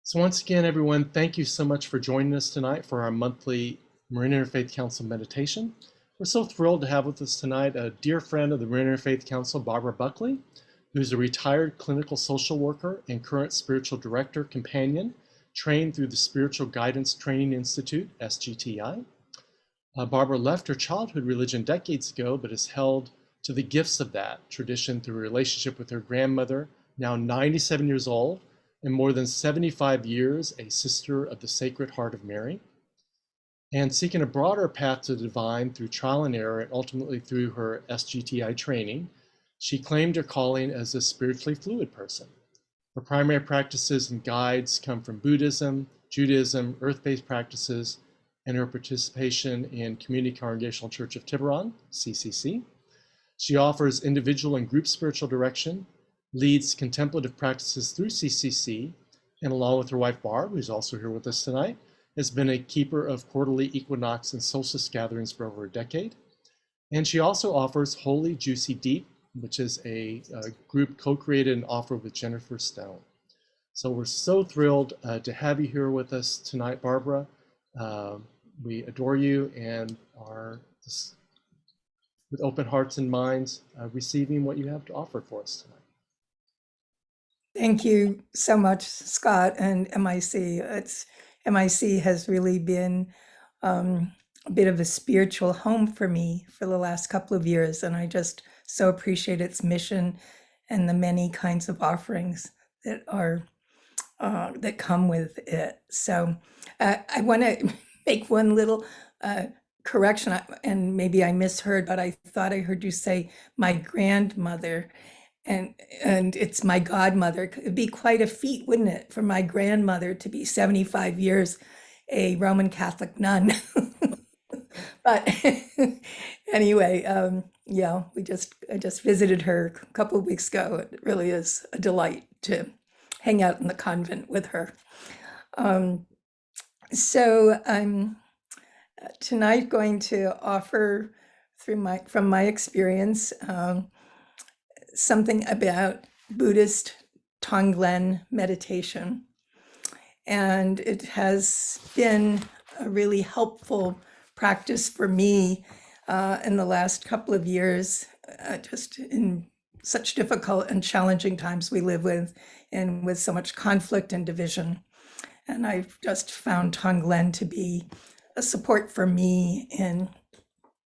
So once again, everyone, thank you so much for joining us tonight for our monthly Marin Interfaith Council meditation. We're so thrilled to have with us tonight a dear friend of the Marin Interfaith Council, Barbara Buckley, who's a retired clinical social worker and current spiritual director companion, trained through the Spiritual Guidance Training Institute, SGTI. Barbara left her childhood religion decades ago, but has held to the gifts of that tradition through a relationship with her grandmother, now 97 years old, and more than 75 years, a sister of the Sacred Heart of Mary, and seeking a broader path to the divine through trial and error and ultimately through her SGTI training, she claimed her calling as a spiritually fluid person. Her primary practices and guides come from Buddhism, Judaism, earth-based practices, and her participation in Community Congregational Church of Tiburon, CCC. She offers individual and group spiritual direction, leads contemplative practices through CCC, and along with her wife Barb, who's also here with us tonight, has been a keeper of quarterly equinox and solstice gatherings for over a decade. And she also offers Holy Juicy Deep, which is a group co-created and offered with Jennifer Stone. So we're so thrilled to have you here with us tonight, Barbara. We adore you and are just, with open hearts and minds, receiving what you have to offer for us tonight. Thank you so much, Scott and MIC. MIC has really been a bit of a spiritual home for me for the last couple of years, and I just so appreciate its mission and the many kinds of offerings that are that come with it. So I want to make one little correction, and maybe I misheard, but I thought I heard you say my grandmother. And it's my godmother. It'd be quite a feat, wouldn't it, for my grandmother to be 75 years a Roman Catholic nun. But anyway, yeah, I just visited her a couple of weeks ago. It really is a delight to hang out in the convent with her. So I'm tonight going to offer from my experience something about Buddhist Tonglen meditation. And it has been a really helpful practice for me in the last couple of years, just in such difficult and challenging times we live with, and with so much conflict and division. And I've just found Tonglen to be a support for me in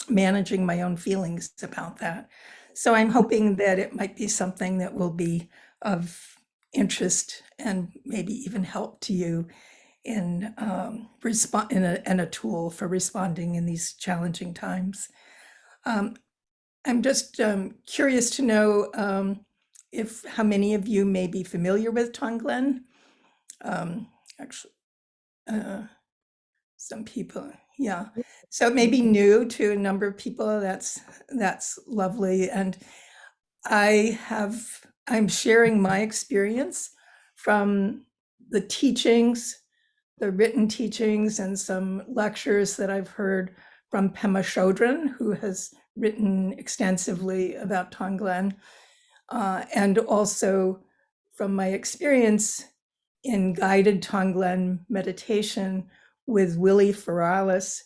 managing my own feelings about that. So I'm hoping that it might be something that will be of interest and maybe even help to you in and a tool for responding in these challenging times. I'm just curious to know how many of you may be familiar with Tonglen. Actually, some people. Yeah, so it may be new to a number of people. That's lovely, and I'm sharing my experience from the teachings, the written teachings, and some lectures that I've heard from Pema Chodron, who has written extensively about Tonglen, and also from my experience in guided Tonglen meditation with Willie Ferralis,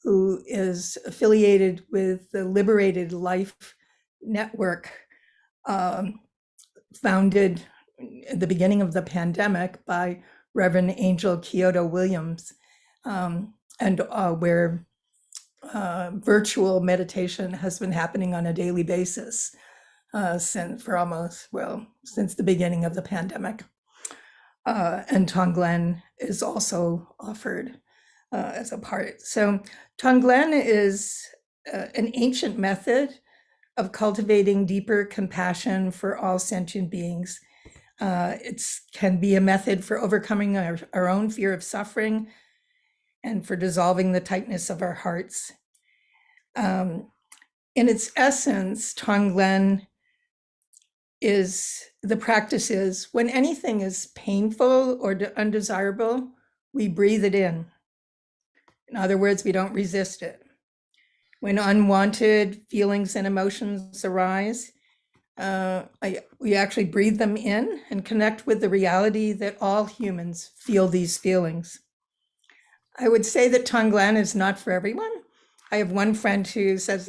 who is affiliated with the Liberated Life Network, founded at the beginning of the pandemic by Reverend Angel Kyoto Williams, and where virtual meditation has been happening on a daily basis since the beginning of the pandemic. And Tonglen is also offered as a part. So Tonglen is an ancient method of cultivating deeper compassion for all sentient beings. It can be a method for overcoming our own fear of suffering and for dissolving the tightness of our hearts. In its essence, Tonglen the practice is when anything is painful or undesirable, we breathe it in. In other words, we don't resist it. When unwanted feelings and emotions arise, We actually breathe them in and connect with the reality that all humans feel these feelings. I would say that Tonglen is not for everyone. I have one friend who says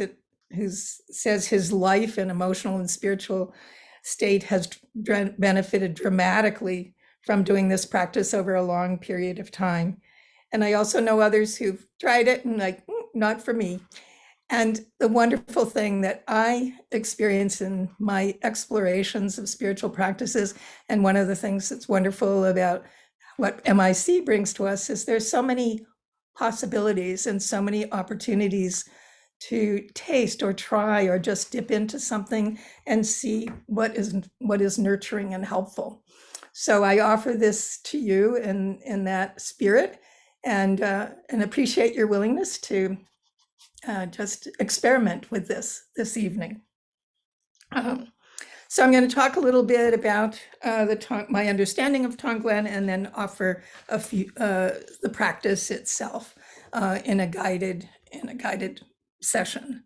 his life and emotional and spiritual state has benefited dramatically from doing this practice over a long period of time. And I also know others who've tried it and not for me. And the wonderful thing that I experience in my explorations of spiritual practices, and one of the things that's wonderful about what MIC brings to us, is there's so many possibilities and so many opportunities to taste or try or just dip into something and see what is nurturing and helpful. So I offer this to you in that spirit, and appreciate your willingness to just experiment with this evening. So I'm going to talk a little bit about my understanding of Tonglen, and then offer a few the practice itself in a guided session.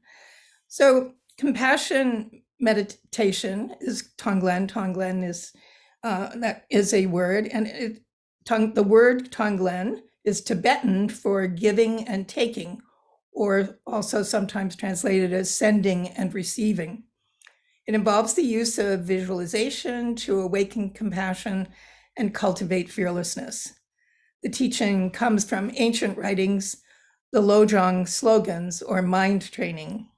So compassion meditation is Tonglen. Tonglen is that is a word, and the word Tonglen is Tibetan for giving and taking, or also sometimes translated as sending and receiving. It involves the use of visualization to awaken compassion and cultivate fearlessness. The teaching comes from ancient writings, the Lojong slogans, or mind training.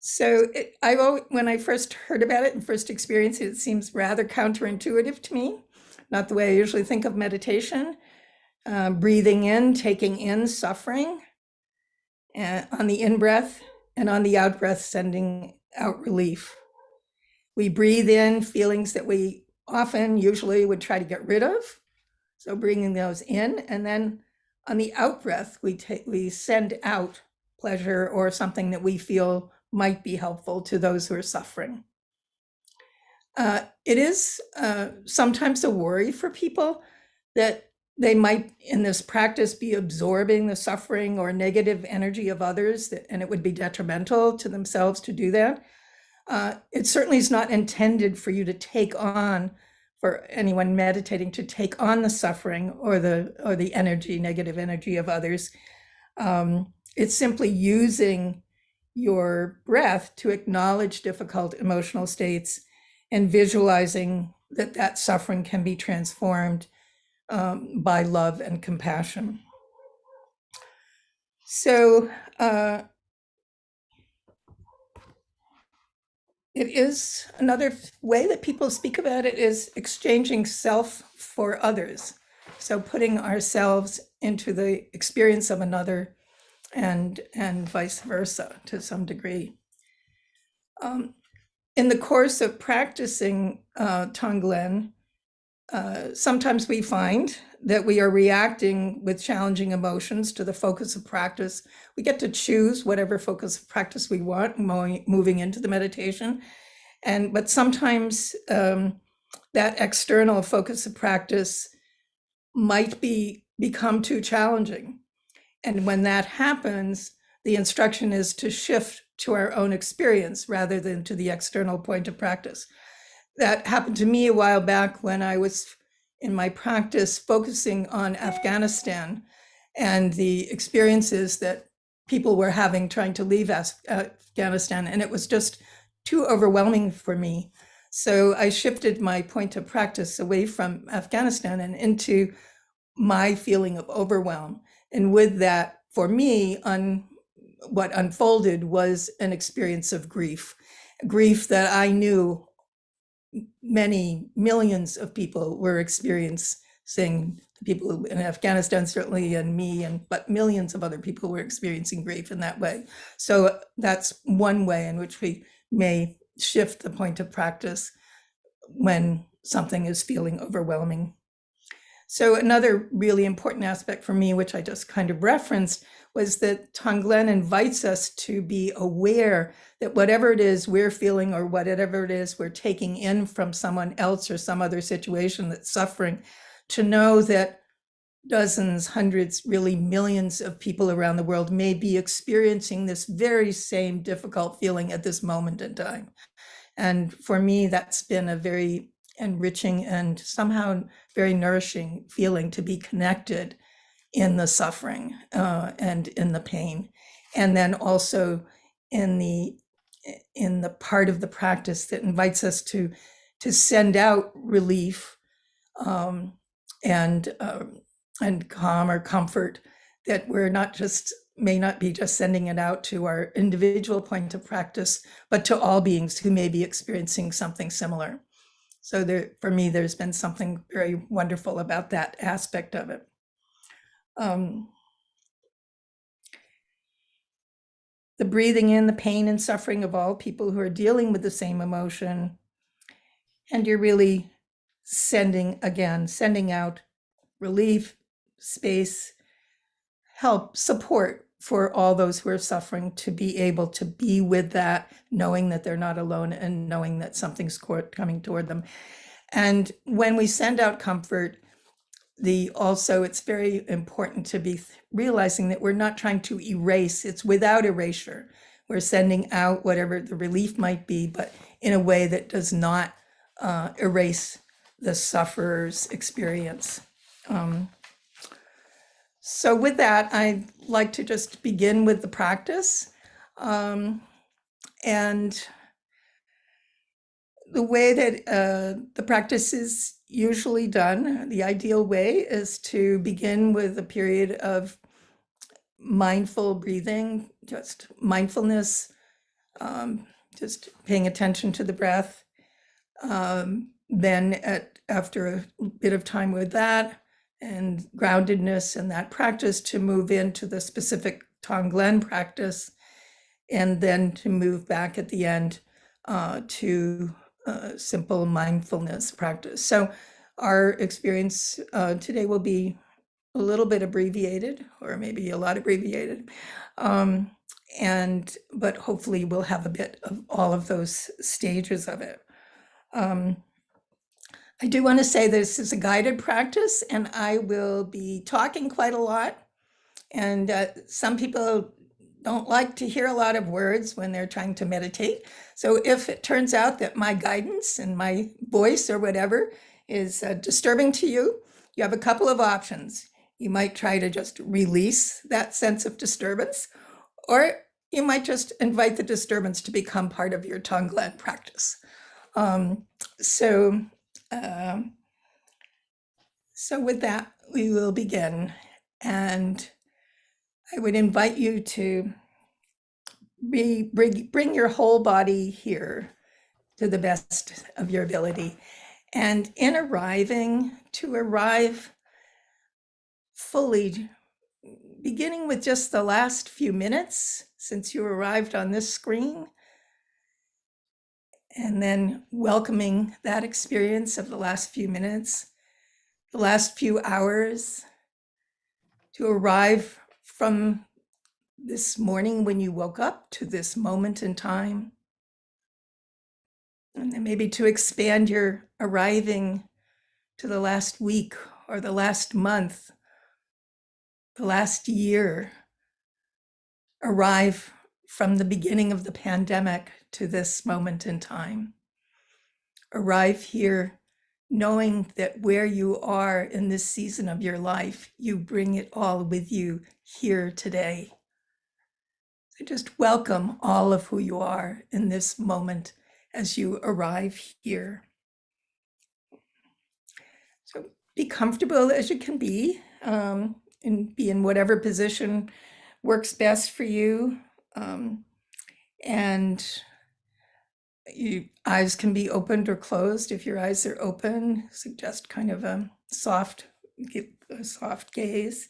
So when I first heard about it and first experienced it, it seems rather counterintuitive to me, not the way I usually think of meditation. Breathing in, taking in suffering on the in-breath, and on the out-breath, sending out relief. We breathe in feelings that we usually would try to get rid of, so bringing those in, and then on the out-breath, we send out pleasure or something that we feel might be helpful to those who are suffering. It is sometimes a worry for people that they might, in this practice, be absorbing the suffering or negative energy of others, and it would be detrimental to themselves to do that. It certainly is not intended for you to take on, for anyone meditating, to take on the suffering or the energy, negative energy of others. It's simply using your breath to acknowledge difficult emotional states and visualizing that suffering can be transformed by love and compassion. So it is another way that people speak about it is exchanging self for others. So putting ourselves into the experience of another, and vice versa to some degree. In the course of practicing Tonglen, sometimes we find that we are reacting with challenging emotions to the focus of practice. We get to choose whatever focus of practice we want moving into the meditation. But sometimes that external focus of practice might become too challenging. And when that happens, the instruction is to shift to our own experience rather than to the external point of practice. That happened to me a while back when I was in my practice focusing on Afghanistan and the experiences that people were having trying to leave Afghanistan. And it was just too overwhelming for me. So I shifted my point of practice away from Afghanistan and into my feeling of overwhelm. And with that, for me, what unfolded was an experience of grief that I knew many millions of people were experiencing. People in Afghanistan certainly, and me, but millions of other people were experiencing grief in that way. So that's one way in which we may shift the point of practice when something is feeling overwhelming. So another really important aspect for me, which I just kind of referenced, was that Tonglen invites us to be aware that whatever it is we're feeling or whatever it is we're taking in from someone else or some other situation that's suffering, to know that dozens, hundreds, really millions of people around the world may be experiencing this very same difficult feeling at this moment in time. And for me, that's been a very enriching and somehow very nourishing feeling to be connected in the suffering and in the pain. And then also in the part of the practice that invites us to send out relief and calm or comfort, that we're not just may not be just sending it out to our individual point of practice, but to all beings who may be experiencing something similar. So there, for me, there's been something very wonderful about that aspect of it. The breathing in the pain and suffering of all people who are dealing with the same emotion. And you're really sending out relief, space, help, support for all those who are suffering to be able to be with that, knowing that they're not alone and knowing that something's coming toward them. And when we send out comfort, it's very important to be realizing that we're not trying to erase, it's without erasure. We're sending out whatever the relief might be, but in a way that does not erase the sufferer's experience. So with that, I'd like to just begin with the practice. And the way that the practice is usually done, the ideal way is to begin with a period of mindful breathing, just mindfulness, just paying attention to the breath. Then after a bit of time with that and groundedness and that practice, to move into the specific Tonglen practice, and then to move back at the end to simple mindfulness practice. So our experience today will be a little bit abbreviated, or maybe a lot abbreviated, but hopefully we'll have a bit of all of those stages of it. I do want to say this is a guided practice, and I will be talking quite a lot. And some people don't like to hear a lot of words when they're trying to meditate. So if it turns out that my guidance and my voice or whatever is disturbing to you, you have a couple of options. You might try to just release that sense of disturbance, or you might just invite the disturbance to become part of your Tonglen practice. So with that, we will begin. And I would invite you to bring your whole body here to the best of your ability. And in arrive fully, beginning with just the last few minutes since you arrived on this screen, and then welcoming that experience of the last few minutes, the last few hours, to arrive from this morning when you woke up to this moment in time. And then maybe to expand your arriving to the last week or the last month, the last year. Arrive from the beginning of the pandemic to this moment in time. Arrive here knowing that where you are in this season of your life, you bring it all with you here today. So just welcome all of who you are in this moment as you arrive here. So be comfortable as you can be, and be in whatever position works best for you. And your eyes can be opened or closed. If your eyes are open, suggest kind of a soft gaze.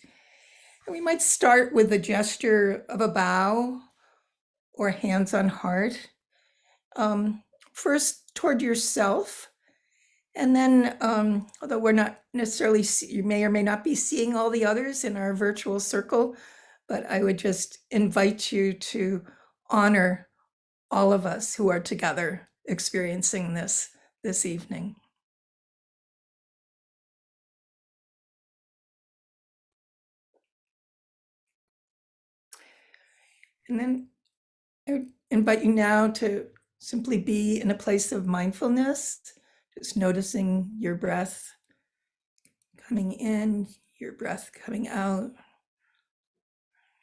And we might start with the gesture of a bow or hands on heart. First toward yourself, and then, although we're not necessarily, you may or may not be seeing all the others in our virtual circle, but I would just invite you to honor all of us who are together experiencing this evening. And then I would invite you now to simply be in a place of mindfulness, just noticing your breath coming in, your breath coming out.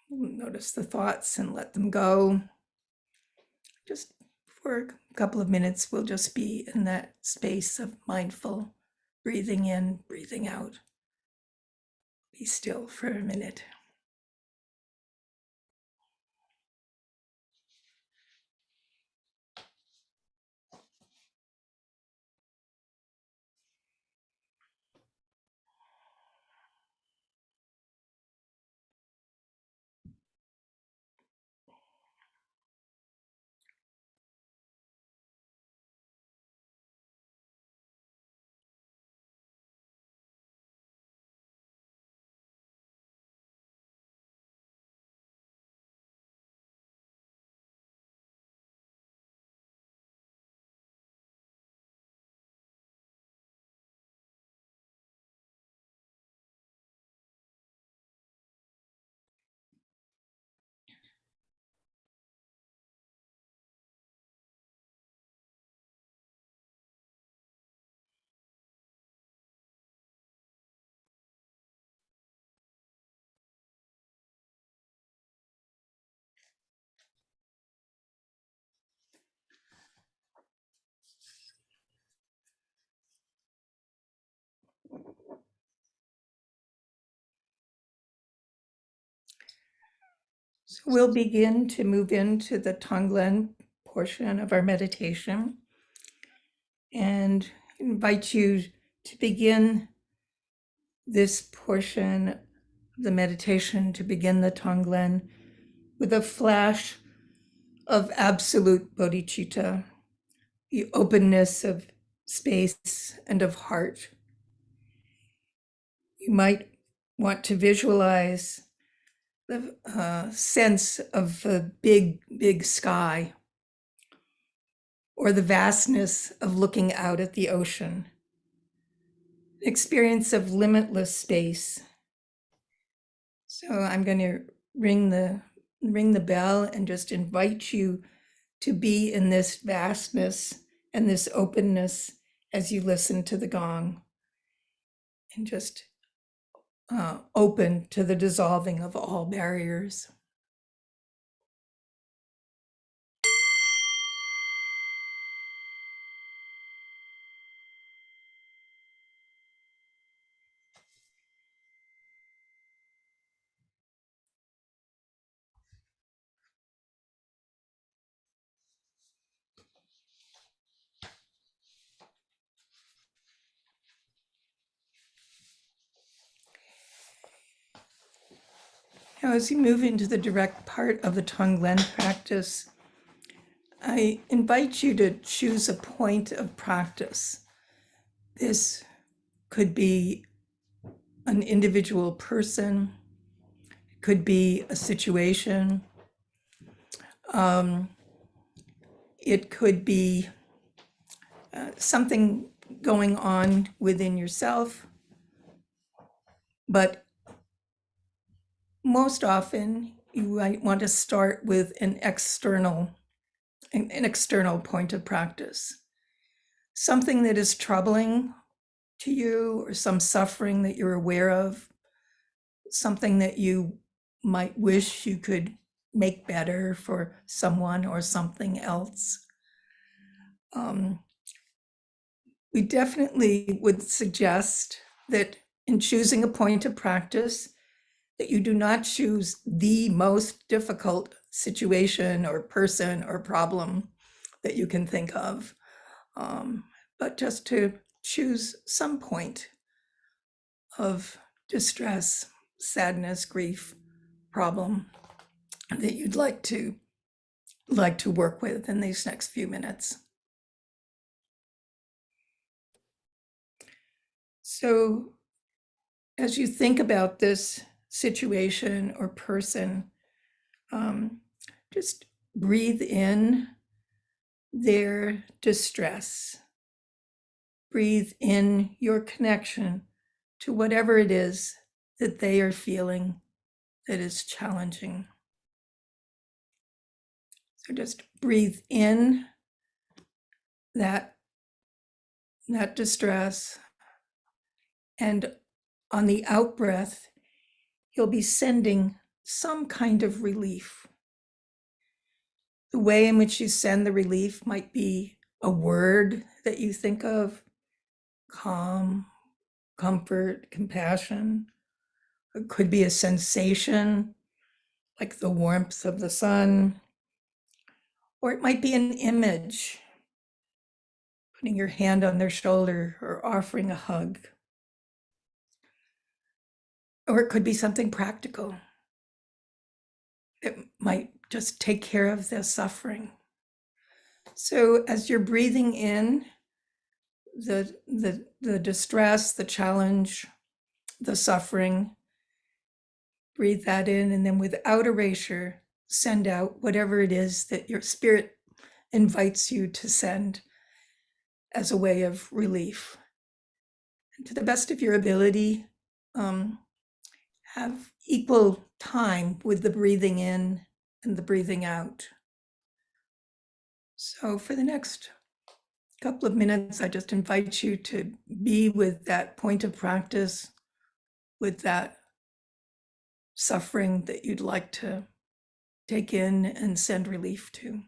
Notice the thoughts and let them go. Just for a couple of minutes, we'll just be in that space of mindful breathing in, breathing out. Be still for a minute. So we'll begin to move into the Tonglen portion of our meditation and invite you to begin this portion of the meditation, to begin the Tonglen, with a flash of absolute bodhicitta, the openness of space and of heart. You might want to visualize the sense of the big sky, or the vastness of looking out at the ocean, experience of limitless space. So I'm going to ring the bell and just invite you to be in this vastness and this openness as you listen to the gong, and just open to the dissolving of all barriers. Now, as you move into the direct part of the Tonglen practice, I invite you to choose a point of practice. This could be an individual person, it could be a situation, it could be something going on within yourself, but most often you might want to start with an external point of practice, something that is troubling to you, or some suffering that you're aware of, something that you might wish you could make better for someone or something else. We definitely would suggest that in choosing a point of practice, that you do not choose the most difficult situation or person or problem that you can think of, but just to choose some point of distress, sadness, grief, problem that you'd like to work with in these next few minutes. So as you think about this situation or person, just breathe in their distress. Breathe in your connection to whatever it is that they are feeling that is challenging. So just breathe in that distress, and on the out breath, you'll be sending some kind of relief. The way in which you send the relief might be a word that you think of: calm, comfort, compassion. It could be a sensation like the warmth of the sun, or it might be an image, putting your hand on their shoulder or offering a hug. Or it could be something practical. It might just take care of the suffering. So as you're breathing in the distress, the challenge, the suffering, breathe that in, and then without erasure, send out whatever it is that your spirit invites you to send as a way of relief. And to the best of your ability, have equal time with the breathing in and the breathing out. So for the next couple of minutes, I just invite you to be with that point of practice, with that suffering that you'd like to take in and send relief to.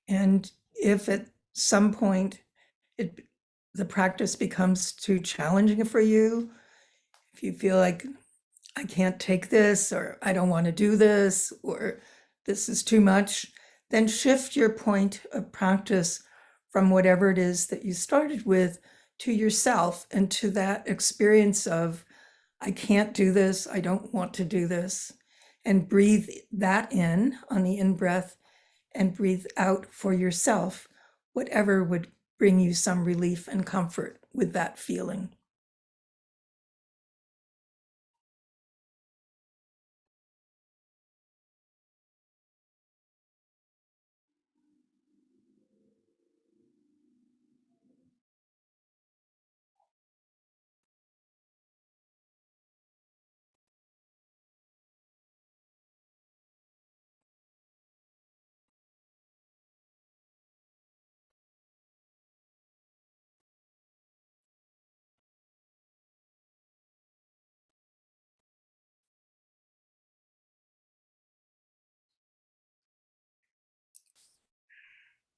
And if at some point the practice becomes too challenging for you, if you feel like I can't take this, or I don't want to do this, or this is too much, then shift your point of practice from whatever it is that you started with to yourself and to that experience of, I can't do this, I don't want to do this, and breathe that in on the in-breath and breathe out for yourself, whatever would bring you some relief and comfort with that feeling.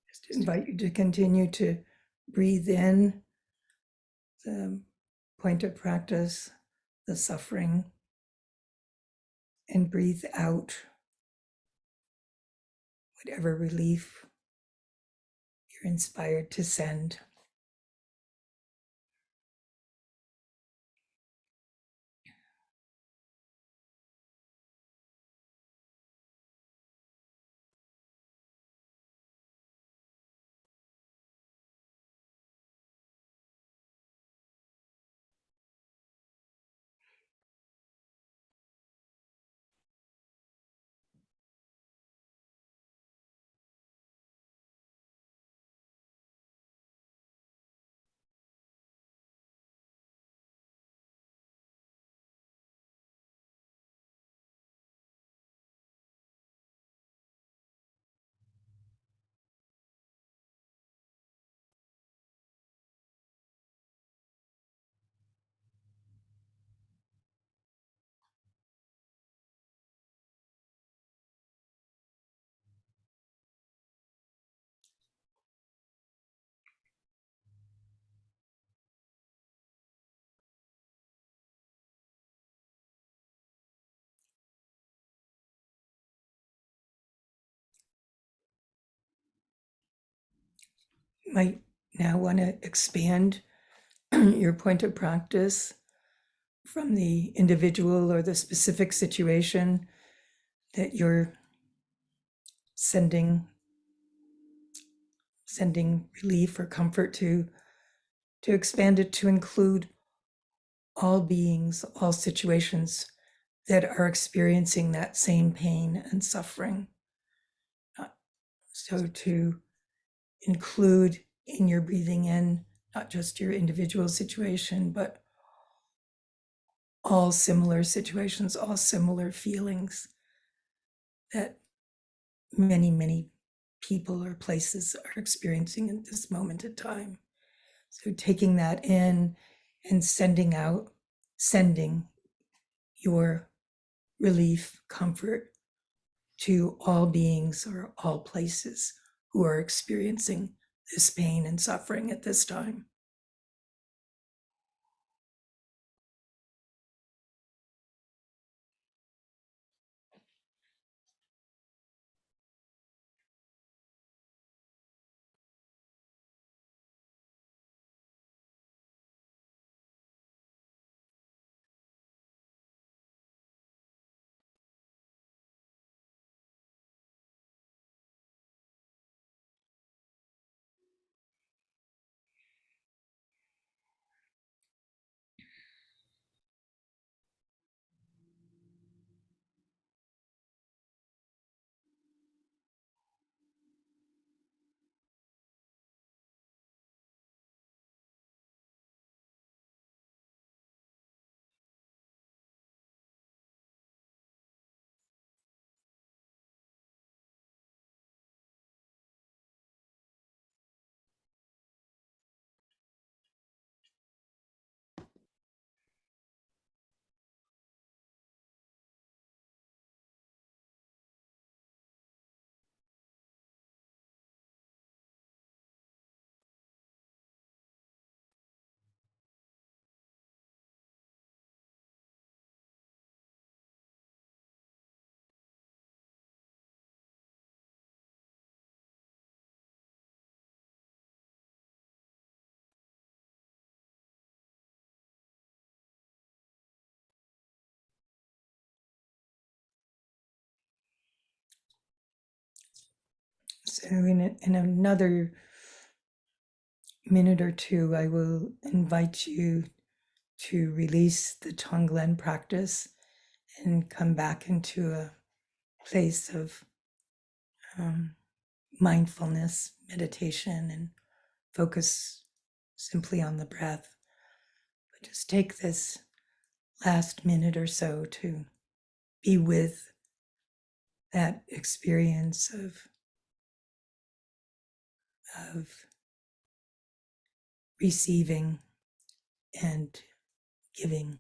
Just invite you to continue to breathe in the point of practice, the suffering, and breathe out whatever relief you're inspired to send. You might now want to expand your point of practice from the individual or the specific situation that you're sending relief or comfort to expand it to include all beings, all situations that are experiencing that same pain and suffering. So to include in your breathing in, not just your individual situation, but all similar situations, all similar feelings that many, many people or places are experiencing at this moment in time. So taking that in and sending your relief, comfort to all beings or all places who are experiencing this pain and suffering at this time. So in another minute or two, I will invite you to release the Tonglen practice and come back into a place of mindfulness, meditation, and focus simply on the breath. But just take this last minute or so to be with that experience of receiving and giving.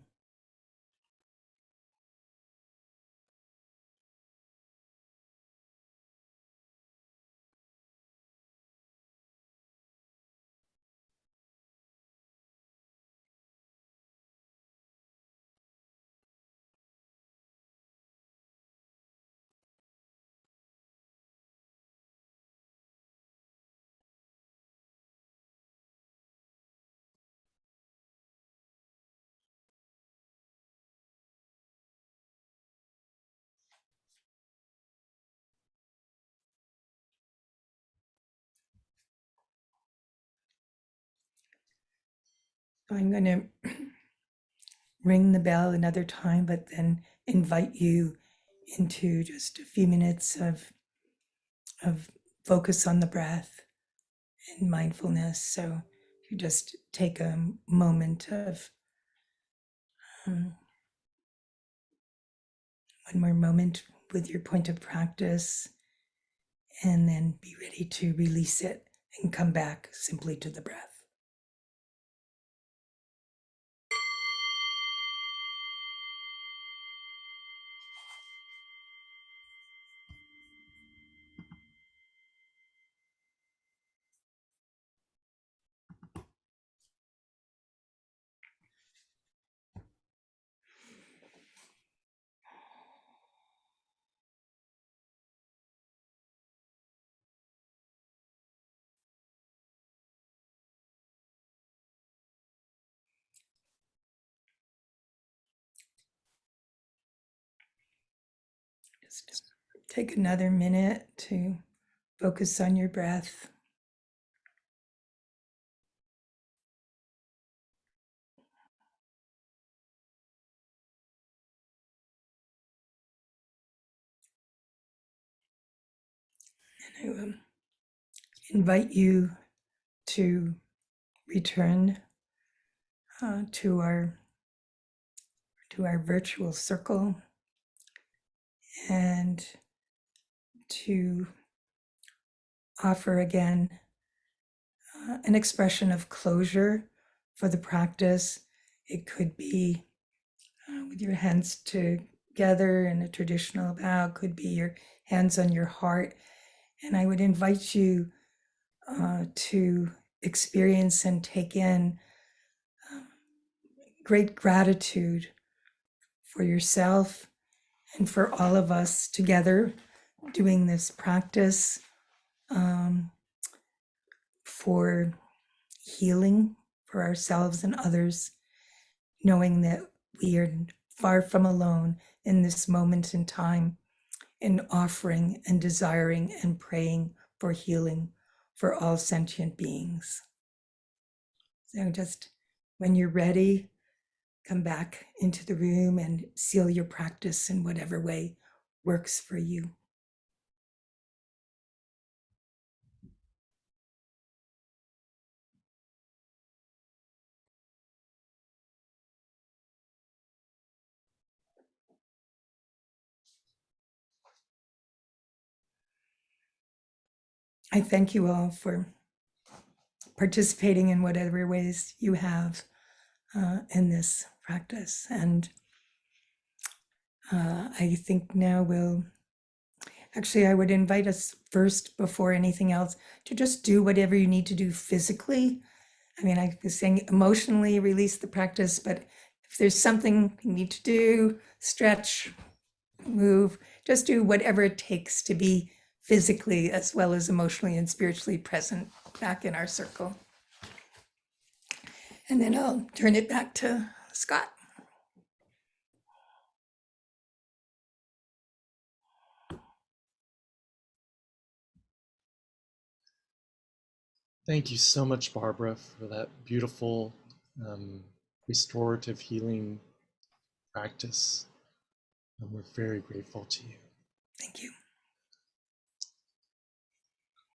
I'm going to ring the bell another time, but then invite you into just a few minutes of focus on the breath and mindfulness. So you just take a moment of one more moment with your point of practice, and then be ready to release it and come back simply to the breath. Just take another minute to focus on your breath. And I will invite you to return to our virtual circle and to offer again an expression of closure for the practice. It could be with your hands together in a traditional bow, it could be your hands on your heart. And I would invite you to experience and take in great gratitude for yourself and for all of us together doing this practice, for healing for ourselves and others, knowing that we are far from alone in this moment in time, in offering and desiring and praying for healing for all sentient beings. So just when you're ready, come back into the room and seal your practice in whatever way works for you. I thank you all for participating in whatever ways you have in this practice. And I think now I would invite us first, before anything else, to just do whatever you need to do physically. I mean, I was saying emotionally release the practice, but if there's something you need to do, stretch, move, just do whatever it takes to be physically as well as emotionally and spiritually present back in our circle. And then I'll turn it back to Scott. Thank you so much, Barbara, for that beautiful restorative healing practice. And we're very grateful to you. Thank you.